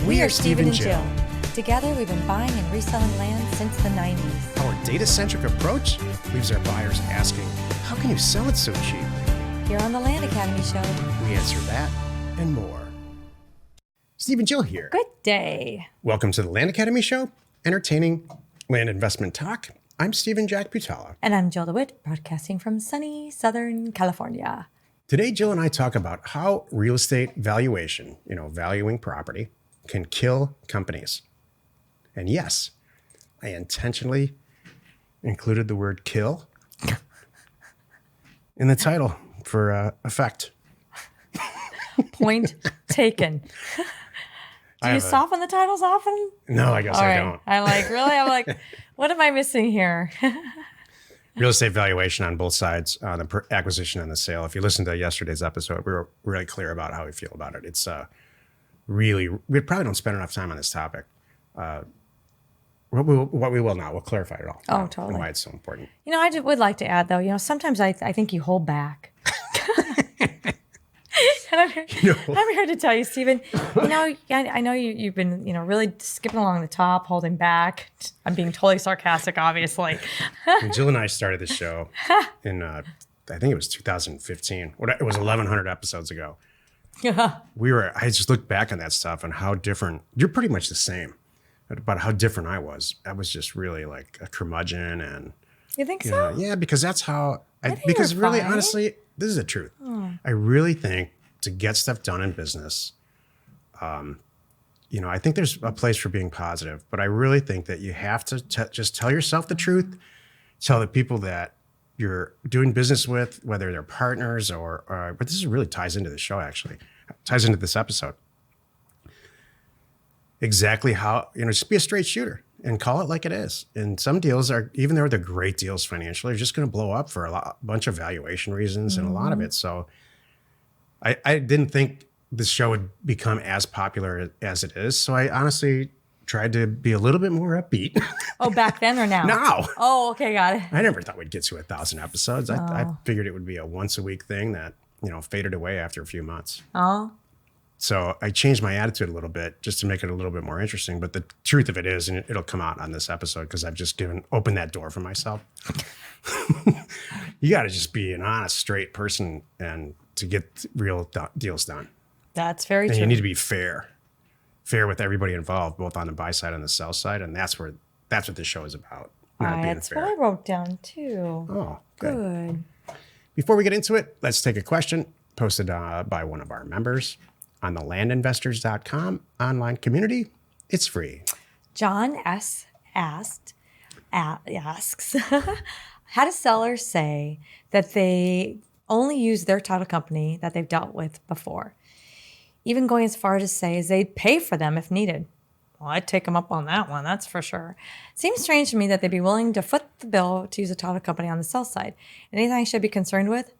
We are Steve and Jill. Together, we've been buying and reselling land since the 90s. Our data-centric approach leaves our buyers asking, how can you sell it so cheap? Here on the Land Academy Show. We answer that and more. Steve and Jill here. Good day. Welcome to the Land Academy Show, entertaining land investment talk. I'm Stephen Jack Butala. And I'm Jill DeWitt, broadcasting from sunny Southern California. Today, Jill and I talk about how real estate valuation, valuing property, can kill companies. And yes, I intentionally included the word kill in the title for effect. Point taken. Do you soften the titles often? No, I guess I don't. I'm like, what am I missing here? Real estate valuation on both sides, the acquisition and the sale. If you listen to yesterday's episode, we were really clear about how we feel about it. It's we probably don't spend enough time on this topic. What we will now, we'll clarify it all. Oh, totally. And why it's so important. I would like to add, though, sometimes I think you hold back. And I'm here to tell you, Stephen, I know you've been, really skipping along the top, holding back. I'm being totally sarcastic, obviously. When Jill and I started this show in, I think it was 2015. It was 1,100 episodes ago. I just looked back on that stuff and how different, you're pretty much the same, about how different I was. I was just really like a curmudgeon and. You think so? Yeah, because that's how, because really, honestly, this is the truth. I really think to get stuff done in business, I think there's a place for being positive, but I really think that you have to just tell yourself the truth, tell the people that you're doing business with, whether they're partners or but this really ties into the show, actually, ties into this episode. Exactly how, just be a straight shooter and call it like it is. And some deals are, even though they're great deals financially, are just going to blow up for a bunch of valuation reasons and a lot of it. So I didn't think this show would become as popular as it is. So I honestly tried to be a little bit more upbeat. Oh, back then or now? Now. Oh, okay, got it. I never thought we'd get to 1,000 episodes. I figured it would be a once a week thing that, faded away after a few months. Oh. So I changed my attitude a little bit just to make it a little bit more interesting. But the truth of it is, and it'll come out on this episode because I've just opened that door for myself. You got to just be an honest, straight person and to get real deals done. That's very true. And you need to be fair with everybody involved, both on the buy side and the sell side. And that's what this show is about. Not being that's fair. what I wrote down too. Oh, good. Before we get into it, let's take a question posted by one of our members on the landinvestors.com online community. It's free. John S. asks, how do sellers say that they only use their title company that they've dealt with before? Even going as far to say as they'd pay for them if needed. Well, I'd take them up on that one, that's for sure. Seems strange to me that they'd be willing to foot the bill to use a title company on the sell side. Anything I should be concerned with?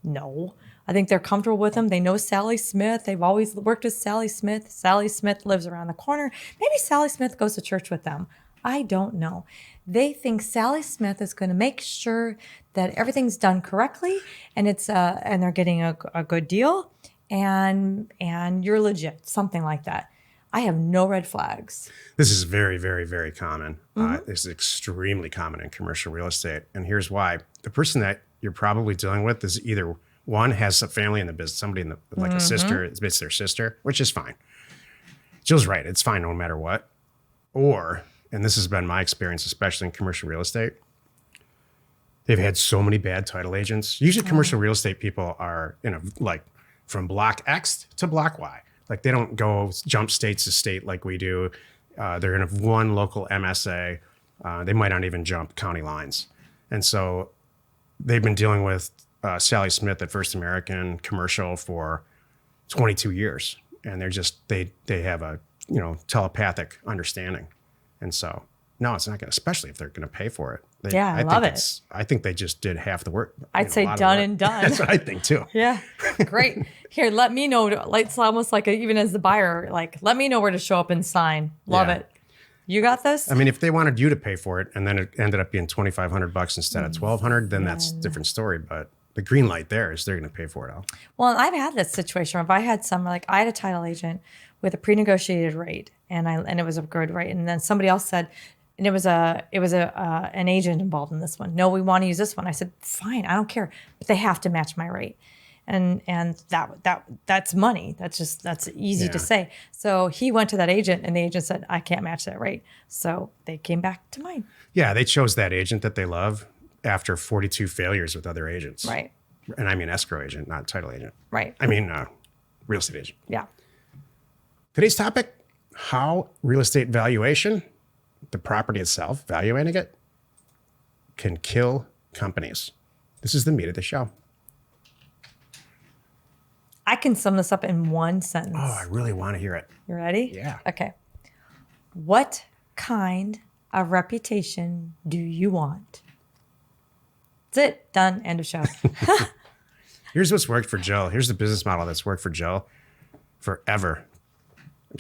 No. I think they're comfortable with them. They know Sally Smith. They've always worked with Sally Smith. Sally Smith lives around the corner. Maybe Sally Smith goes to church with them. I don't know. They think Sally Smith is going to make sure that everything's done correctly and and they're getting a good deal and you're legit, something like that. I have no red flags. This is very, very, very common. This is extremely common in commercial real estate. And here's why. The person that you're probably dealing with is either one has a family in the business, somebody in a sister, it's their sister, which is fine. Jill's right. It's fine no matter what. Or, and this has been my experience, especially in commercial real estate, they've had so many bad title agents. Usually commercial real estate people are from block X to block Y. Like they don't go jump state to state like we do. They're in one local MSA. They might not even jump county lines. And so they've been dealing with Sally Smith at First American Commercial for 22 years. And they have a, telepathic understanding. And so, no, it's not going to, especially if they're going to pay for it. I love it. I think they just did half the work. I'd say done and done. That's what I think too. Yeah, great. Here, let me know. It's almost like even as the buyer, let me know where to show up and sign. Love it. You got this? I mean, if they wanted you to pay for it and then it ended up being $2,500 instead of $1,200, then that's a different story. But the green light there is they're going to pay for it all. Well, I've had this situation where if I had I had a title agent with a pre-negotiated rate, and it was a good rate. And then somebody else said, and it was an agent involved in this one. No, we want to use this one. I said, fine, I don't care, but they have to match my rate. And that's money. That's easy to say. So he went to that agent, and the agent said, I can't match that rate. So they came back to mine. Yeah, they chose that agent that they love after 42 failures with other agents. Right. And I mean escrow agent, not title agent. Right. I mean real estate agent. Yeah. Today's topic, how real estate valuation, the property itself, valuing it, can kill companies. This is the meat of the show. I can sum this up in one sentence. Oh, I really want to hear it. You ready? Yeah. Okay. What kind of reputation do you want? That's it. Done. End of show. Here's what's worked for Joe. Here's the business model that's worked for Joe forever.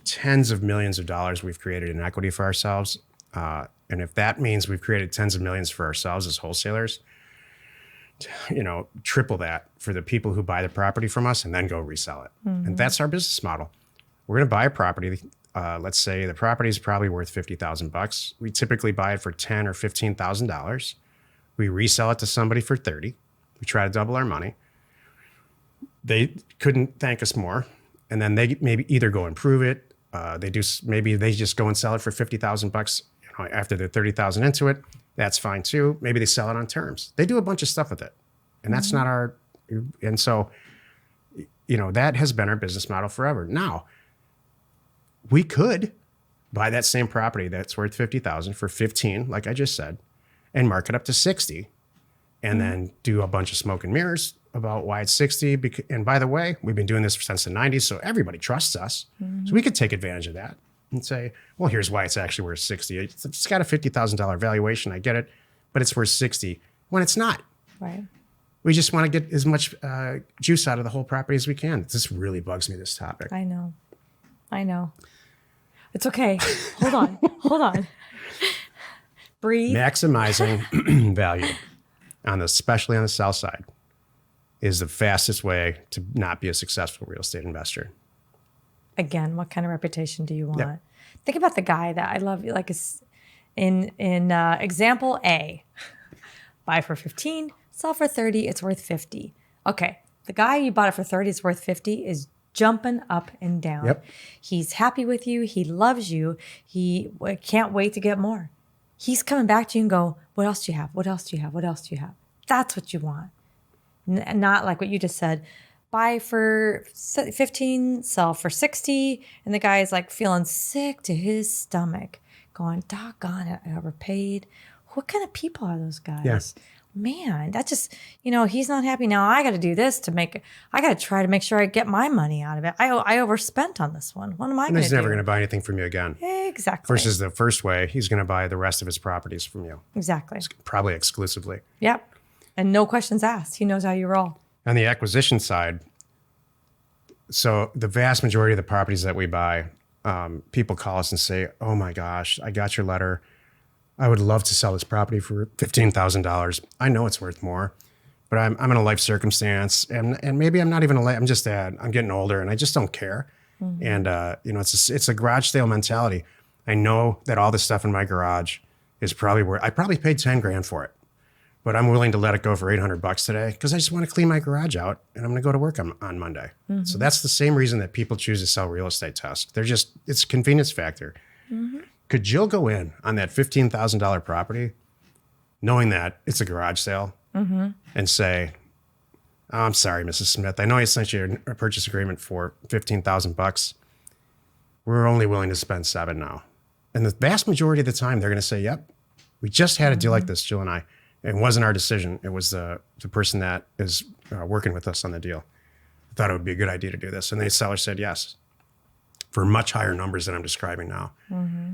Tens of millions of dollars we've created in equity for ourselves. And if that means we've created tens of millions for ourselves as wholesalers, triple that for the people who buy the property from us and then go resell it. Mm-hmm. And that's our business model. We're going to buy a property. Let's say the property is probably worth $50,000. We typically buy it for $10,000 or $15,000. We resell it to somebody for $30,000. We try to double our money. They couldn't thank us more. And then they maybe either go improve it. Maybe they just go and sell it for $50,000 after they're $30,000 into it. That's fine too. Maybe they sell it on terms. They do a bunch of stuff with it. And that's not our, and so, that has been our business model forever. Now, we could buy that same property that's worth $50,000 for $15,000, like I just said, and mark it up to $60,000, and then do a bunch of smoke and mirrors about why it's $60,000. And by the way, we've been doing this since the 90s, so everybody trusts us. Mm-hmm. So we could take advantage of that and say, well, here's why it's actually worth $60,000. It's got a $50,000 valuation. I get it, but it's worth $60,000 when it's not. Right. We just want to get as much juice out of the whole property as we can. This really bugs me, this topic. I know. It's okay. Hold on. Breathe. Maximizing value, especially on the south side, is the fastest way to not be a successful real estate investor. Again, what kind of reputation do you want? Yep. Think about the guy that I love, like in example A, buy for 15, sell for 30, it's worth 50. Okay, the guy you bought it for 30, it's worth 50 is jumping up and down. Yep. He's happy with you. He loves you. He can't wait to get more. He's coming back to you and go, what else do you have? What else do you have? What else do you have? That's what you want. Not like what you just said. Buy for 15, sell for 60. And the guy is like feeling sick to his stomach, going, doggone it, I overpaid. What kind of people are those guys? Yes. Man, that just, he's not happy. Now I got to do this I got to try to make sure I get my money out of it. I overspent on this one. What am I going to do? He's never going to buy anything from you again. Exactly. Versus the first way, he's going to buy the rest of his properties from you. Exactly. Probably exclusively. Yep. And no questions asked. He knows how you roll. On the acquisition side, so the vast majority of the properties that we buy, people call us and say, oh my gosh, I got your letter. I would love to sell this property for $15,000. I know it's worth more, but I'm in a life circumstance, and maybe I'm not even I'm getting older, and I just don't care. Mm-hmm. And it's a garage sale mentality. I know that all the stuff in my garage is probably worth. I probably paid $10,000 for it, but I'm willing to let it go for $800 today because I just want to clean my garage out, and I'm going to go to work on Monday. Mm-hmm. So that's the same reason that people choose to sell real estate to us. It's a convenience factor. Mm-hmm. Could Jill go in on that $15,000 property, knowing that it's a garage sale, mm-hmm. and say, oh, I'm sorry, Mrs. Smith. I know I sent you a purchase agreement for $15,000. We're only willing to spend $7,000 now. And the vast majority of the time, they're going to say, yep, we just had a deal like this, Jill and I. It wasn't our decision. It was the person that is working with us on the deal. I thought it would be a good idea to do this. And the seller said yes, for much higher numbers than I'm describing now. Mm-hmm.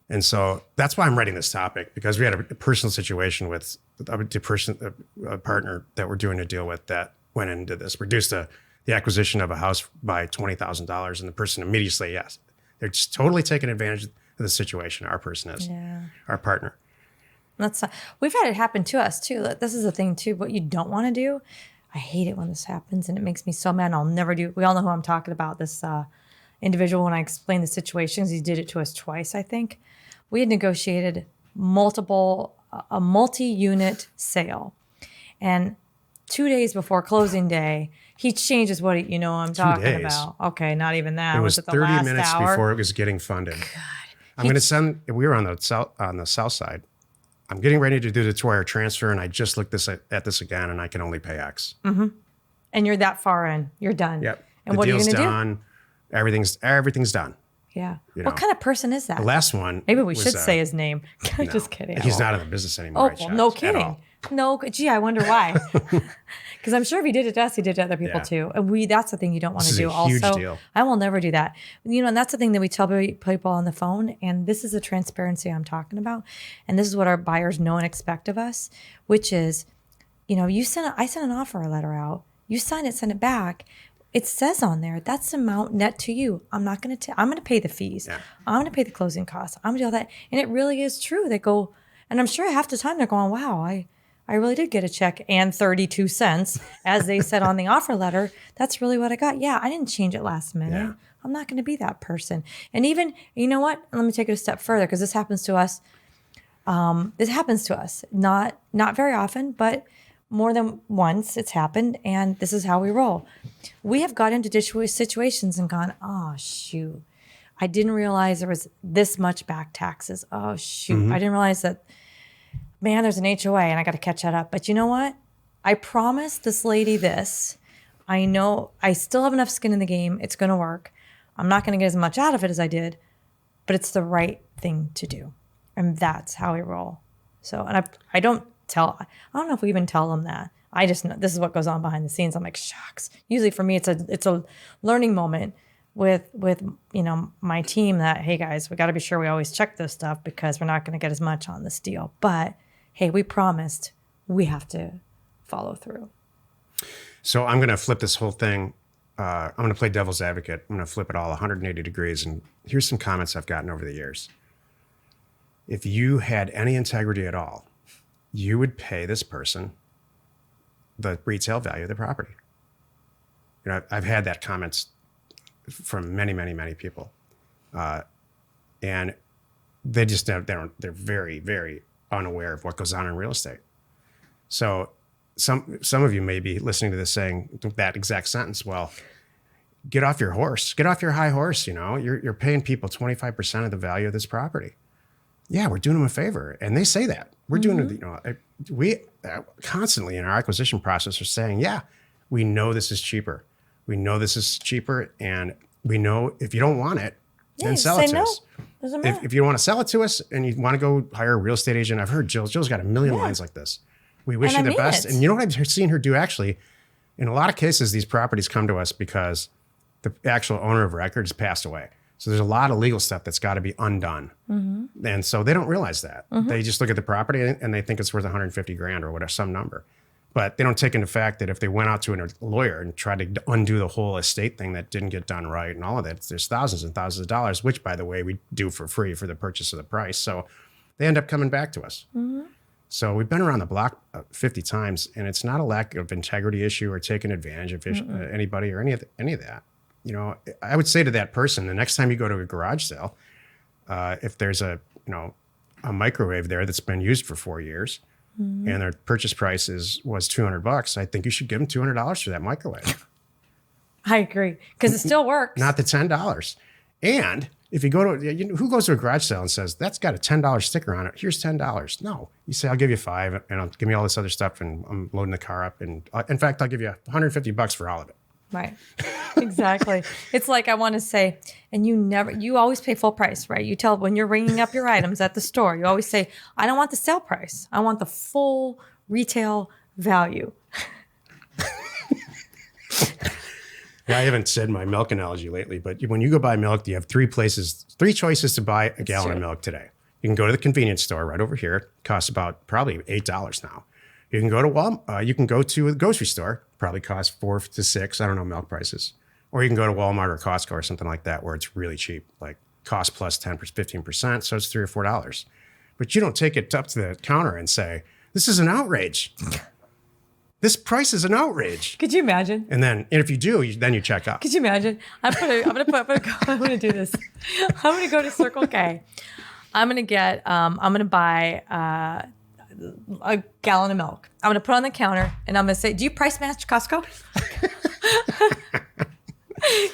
And so that's why I'm writing this topic, because we had a personal situation with a partner that we're doing a deal with that went in and did this, reduced the acquisition of a house by $20,000. And the person immediately said yes. They're just totally taking advantage of the situation. Our person is, our partner. We've had it happen to us too. This is the thing too. What you don't want to do, I hate it when this happens, and it makes me so mad. I'll never do. We all know who I'm talking about. This individual when I explained the situations. He did it to us twice, I think. We had negotiated a multi-unit sale. And 2 days before closing day, he changes what I'm talking days. about. Okay, not even that. It was it the 30 last minutes hour? before it was getting funded. I'm going to send. We were on the south side. I'm getting ready to do the wire transfer, and I just looked at this again, and I can only pay X. And you're that far in. You're done. Yep. And the what are you deal's going to do? done. Everything's done. Yeah. You know. What kind of person is that? The last one. Maybe we was, should say his name. Just kidding. He's not in the business anymore. Oh, I well, checked, no at kidding. all. No, gee, I wonder why. Because I'm sure if he did it to us, he did it to other people Yeah. too. And that's the thing you don't want to This do. is a huge Also, deal. I will never do that. And that's the thing that we tell people on the phone. And this is the transparency I'm talking about. And this is what our buyers know and expect of us, which is, I sent an offer letter out. You sign it, send it back. It says on there, that's the amount net to you. I'm going to pay the fees. Yeah. I'm going to pay the closing costs. I'm going to do all that. And it really is true. They go, and I'm sure half the time they're going, wow, I really did get a check and 32 cents, as they said on the offer letter. That's really what I got. Yeah, I didn't change it last minute. Yeah. I'm not going to be that person. And even, you know what? Let me take it a step further, because this happens to us. Not very often, but more than once it's happened, and this is how we roll. We have got into situations and gone, oh, shoot. I didn't realize there was this much back taxes. Oh, shoot. I didn't realize that, man, there's an HOA and I got to catch that up. But you know what? I promised this lady this. I know I still have enough skin in the game. It's going to work. I'm not going to get as much out of it as I did, but it's the right thing to do. And that's how we roll. So, and I don't know if we even tell them that. I just know this is what goes on behind the scenes. I'm like, shucks. Usually for me, it's a learning moment with my team that, hey guys, we got to be sure we always check this stuff because we're not going to get as much on this deal. But hey, we promised, we have to follow through. So I'm going to flip this whole thing. I'm going to play devil's advocate. I'm going to flip it all 180 degrees. And here's some comments I've gotten over the years. If you had any integrity at all, you would pay this person the retail value of the property. I've had that comments from many, many, many people. And they just they're very, very unaware of what goes on in real estate. So some of you may be listening to this saying that exact sentence. Well, get off your horse, get off your high horse. You're paying people 25% of the value of this property. Yeah, we're doing them a favor. And they say that. We're doing it, we constantly in our acquisition process are saying, yeah, we know this is cheaper. We know this is cheaper. And we know if you don't want it, then sell it to us. Doesn't matter. If you want to sell it to us and you want to go hire a real estate agent, I've heard Jill's got a million lines like this. We wish you the best. And you know what I've seen her do actually? In a lot of cases, these properties come to us because the actual owner of record has passed away. So there's a lot of legal stuff that's got to be undone. And so they don't realize that. They just look at the property and they think it's worth 150 grand or whatever, some number. But they don't take into fact that if they went out to a lawyer and tried to undo the whole estate thing that didn't get done right and all of that, there's thousands and thousands of dollars, which, by the way, we do for free for the purchase of the price. So they end up coming back to us. So we've been around the block 50 times, and it's not a lack of integrity issue or taking advantage of anybody or any of that. I would say to that person, the next time you go to a garage sale, if there's a microwave there that's been used for 4 years and their purchase price was $200, I think you should give them $200 for that microwave. I agree, because it still works. Not the $10. And if you go to, who goes to a garage sale and says, that's got a $10 sticker on it, here's $10. No, you say, I'll give you $5 and I'll give me all this other stuff and I'm loading the car up. And in fact, I'll give you $150 for all of it. Right. Exactly. It's like I want to say, and you always pay full price, right? You tell when you're ringing up your items at the store, you always say, I don't want the sale price. I want the full retail value. Yeah, I haven't said my milk analogy lately, but when you go buy milk, you have three choices to buy a gallon of milk today. You can go to the convenience store right over here. It costs about probably $8 now. You can go to Walmart. You can go to a grocery store. Probably costs $4 to $6. I don't know milk prices. Or you can go to Walmart or Costco or something like that, where it's really cheap, like cost plus 10%, 15%. So it's $3 or $4. But you don't take it up to the counter and say, "This is an outrage. This price is an outrage. Could you imagine? And if you do, then you check out. Could you imagine? I'm gonna do this. I'm gonna go to Circle K. I'm gonna buy a gallon of milk. I'm gonna put it on the counter and I'm gonna say, "Do you price match Costco?"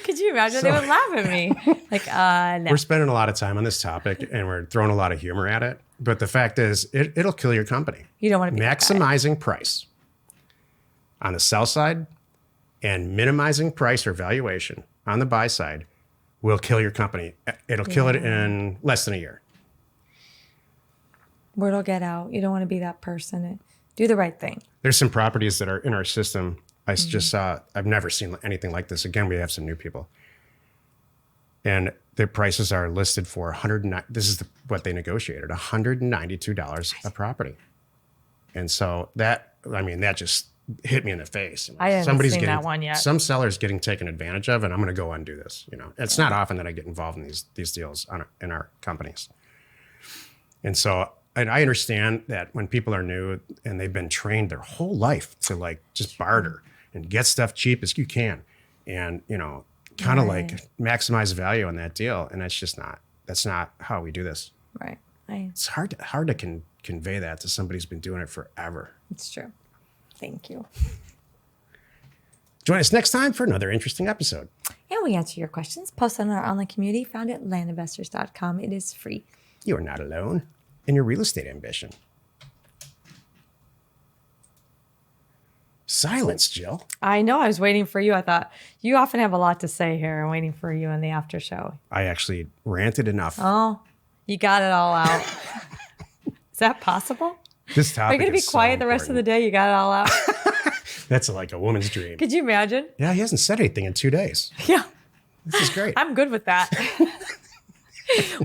Could you imagine? They would laugh at me. Like, no. We're spending a lot of time on this topic and we're throwing a lot of humor at it. But the fact is, it'll kill your company. You don't want to be maximizing price on the sell side and minimizing price or valuation on the buy side will kill your company. It'll kill it in less than a year. Word will get out. You don't want to be that person. Do the right thing. There's some properties that are in our system. I just saw, I've never seen anything like this. Again, we have some new people. And their prices are listed for this is what they negotiated, $192 a property. And so that just hit me in the face. I haven't seen that one yet. Some sellers getting taken advantage of, and I'm going to go undo this. It's not often that I get involved in these deals in our companies. And so, and I understand that when people are new and they've been trained their whole life to just barter and get stuff cheap as you can, and kind of maximize value on that deal, and that's not how we do this. Right. It's hard to convey that to somebody who's been doing it forever. It's true. Thank you. Join us next time for another interesting episode. And we answer your questions. Post on our online community found at landinvestors.com. It is free. You are not alone in your real estate ambition. Silence, Jill. I know. I was waiting for you. I thought you often have a lot to say here. I'm waiting for you in the after show. I actually ranted enough. Oh, you got it all out. Is that possible? This topic. Are you going to be quiet the rest of the day? You got it all out. That's like a woman's dream. Could you imagine? Yeah, he hasn't said anything in 2 days. Yeah. This is great. I'm good with that.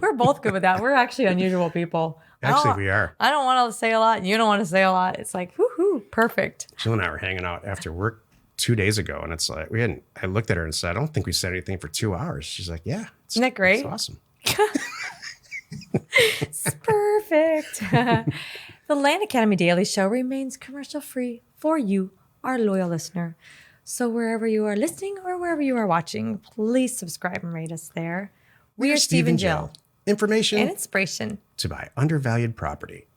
We're both good with that. We're actually unusual people. Actually, we are. I don't want to say a lot, and you don't want to say a lot. It's like, woohoo, perfect. Jill and I were hanging out after work 2 days ago, and it's like I looked at her and said, "I don't think we said anything for 2 hours." She's like, "Yeah, isn't that great? It's awesome." It's perfect. The Land Academy Daily Show remains commercial free for you, our loyal listener. So wherever you are listening or wherever you are watching, please subscribe and rate us there. We are Steve and Jill. Information and inspiration to buy undervalued property.